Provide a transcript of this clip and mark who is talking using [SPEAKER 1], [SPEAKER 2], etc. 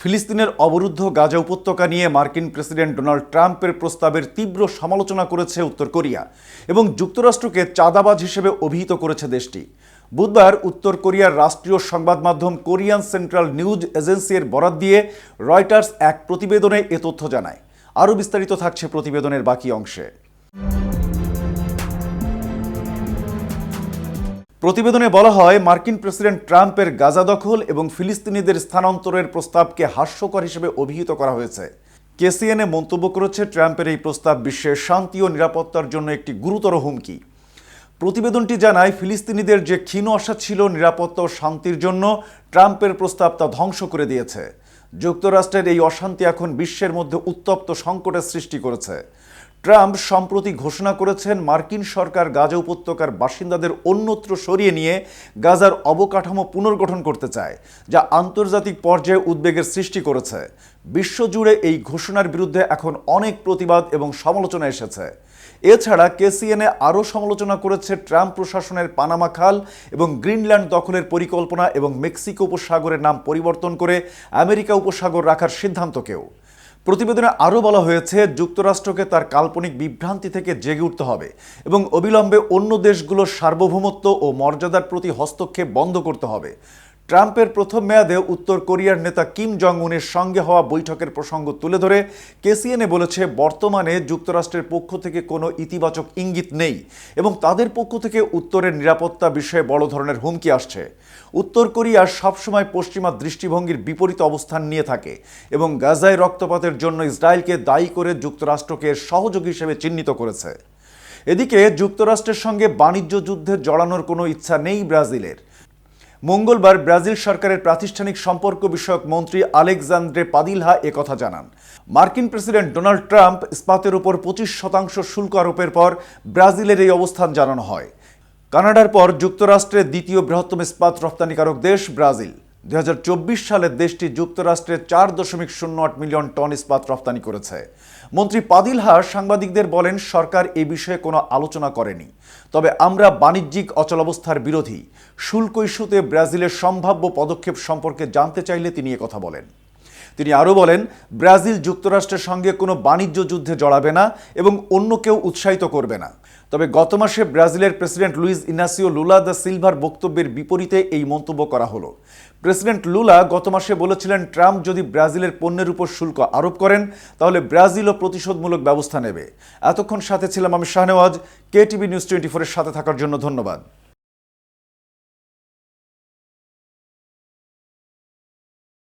[SPEAKER 1] ফিলিস্তিনের অবরুদ্ধ গাজা উপত্যকা নিয়ে মার্কিন প্রেসিডেন্ট ডোনাল্ড ট্রাম্পের প্রস্তাবের তীব্র সমালোচনা করেছে উত্তর কোরিয়া এবং যুক্তরাষ্ট্রকে চাঁদাবাজ হিসেবে অভিহিত করেছে দেশটি। বুধবার উত্তর কোরিয়ার রাষ্ট্রীয় সংবাদ মাধ্যম কোরিয়ান সেন্ট্রাল নিউজ এজেন্সির বরাত দিয়ে রয়টার্স এক প্রতিবেদনে এ তথ্য জানায়। আরও বিস্তারিত থাকছে প্রতিবেদনের বাকি অংশে। প্রতিবেদনে বলা হয়, মার্কিন প্রেসিডেন্ট ট্রাম্পের গাজা দখল এবং ফিলিস্তিনিদের স্থানান্তরের প্রস্তাবকে হাস্যকর হিসেবে অভিহিত করা হয়েছে। কেসিএনএ মন্তব্য করেছে, ট্রাম্পের এই প্রস্তাব বিশ্বের শান্তি ও নিরাপত্তার জন্য একটি গুরুতর হুমকি। প্রতিবেদনটি জানায়, ফিলিস্তিনিদের যে ক্ষীণ আশা ছিল নিরাপত্তা ও শান্তির জন্য, ট্রাম্পের প্রস্তাব তা ধ্বংস করে দিয়েছে। যুক্তরাষ্ট্রের এই অশান্তি এখন বিশ্বের মধ্যে উত্তপ্ত সংকটের সৃষ্টি করেছে। ট্রাম্প সম্প্রতি ঘোষণা করেছেন, মার্কিন সরকার গাজা উপত্যকার বাসিন্দাদের অন্যত্র সরিয়ে নিয়ে গাজার অবকাঠামো পুনর্গঠন করতে চায়, যা আন্তর্জাতিক পর্যায়ে উদ্বেগের সৃষ্টি করেছে। বিশ্বজুড়ে এই ঘোষণার বিরুদ্ধে এখন অনেক প্রতিবাদ এবং সমালোচনা এসেছে। এছাড়া কেসিএনএ আরও সমালোচনা করেছে ট্রাম্প প্রশাসনের পানামা খাল এবং গ্রিনল্যান্ড দখলের পরিকল্পনা এবং মেক্সিকো উপসাগরের নাম পরিবর্তন করে আমেরিকা উপসাগর রাখার সিদ্ধান্তকেও। প্রতিবেদনে আরও বলা হয়েছে, যুক্তরাষ্ট্রকে তার কাল্পনিক বিভ্রান্তি থেকে জেগে উঠতে হবে এবং অবিলম্বে অন্য দেশগুলোর সার্বভৌমত্ব ও মর্যাদার প্রতি হস্তক্ষেপ বন্ধ করতে হবে। ট্রাম্পের প্রথম মেয়াদে উত্তর কোরিয়ার নেতা কিম জং উনের সঙ্গে হওয়া বৈঠকের প্রসঙ্গ তুলে ধরে কেসিএনএ বলেছে, বর্তমানে যুক্তরাষ্ট্রের পক্ষ থেকে কোনো ইতিবাচক ইঙ্গিত নেই এবং তাদের পক্ষ থেকে উত্তরের নিরাপত্তা বিষয়ে বড় ধরনের হুমকি আসছে। উত্তর কোরিয়া সবসময় পশ্চিমা দৃষ্টিভঙ্গির বিপরীত অবস্থান নিয়ে থাকে এবং গাজায় রক্তপাতের জন্য ইসরায়েলকে দায়ী করে যুক্তরাষ্ট্রকে সহযোগী হিসেবে চিহ্নিত করেছে। এদিকে যুক্তরাষ্ট্রের সঙ্গে বাণিজ্য যুদ্ধে জড়ানোর কোনো ইচ্ছা নেই ব্রাজিলের। মঙ্গলবার ব্রাজিল সরকারের প্রাতিষ্ঠানিক সম্পর্ক বিষয়ক মন্ত্রী আলেকজান্দ্রে পাদিলহা একথা জানান। মার্কিন প্রেসিডেন্ট ডোনাল্ড ট্রাম্প ইস্পাতের উপর 25% শুল্ক আরোপের পর ব্রাজিলের এই অবস্থান জানানো হয়। কানাডার পর যুক্তরাষ্ট্রের দ্বিতীয় বৃহত্তম ইস্পাত রপ্তানিকারক দেশ ব্রাজিল। 2024 সালে দেশটি যুক্তরাষ্ট্রের 4.08 মিলিয়ন টন ইস্পাত রপ্তানি করেছে। মন্ত্রী পাদিলহা সাংবাদিকদের বলেন, সরকার এই বিষয়ে কোনো আলোচনা করেনি, তবে আমরা বাণিজ্যিক অচলাবস্থার বিরোধী। শুল্ক ইস্যুতে ব্রাজিলের সম্ভাব্য পদক্ষেপ সম্পর্কে জানতে চাইলে তিনি একথা বলেন। তিনি আরও বলেন, ব্রাজিল যুক্তরাষ্ট্রের সঙ্গে কোনো বাণিজ্য যুদ্ধে জড়াবে না এবং অন্য কেউ উৎসাহিত করবে না। তবে গত মাসে ব্রাজিলের প্রেসিডেন্ট লুইজ ইনাসিও লুলা দা সিলভার বক্তব্যের বিপরীতে এই মন্তব্য করা হলো। প্রেসিডেন্ট লুলা গত মাসে বলেছিলেন, ট্রাম্প যদি ব্রাজিলের পণ্যের উপর শুল্ক আরোপ করেন তাহলে ব্রাজিলও প্রতিশোধমূলক ব্যবস্থা নেবে। এতক্ষণ সাথে ছিলাম আমি শাহনেওয়াজ। কেটিভি নিউজ 24-এর সাথে থাকার জন্য ধন্যবাদ।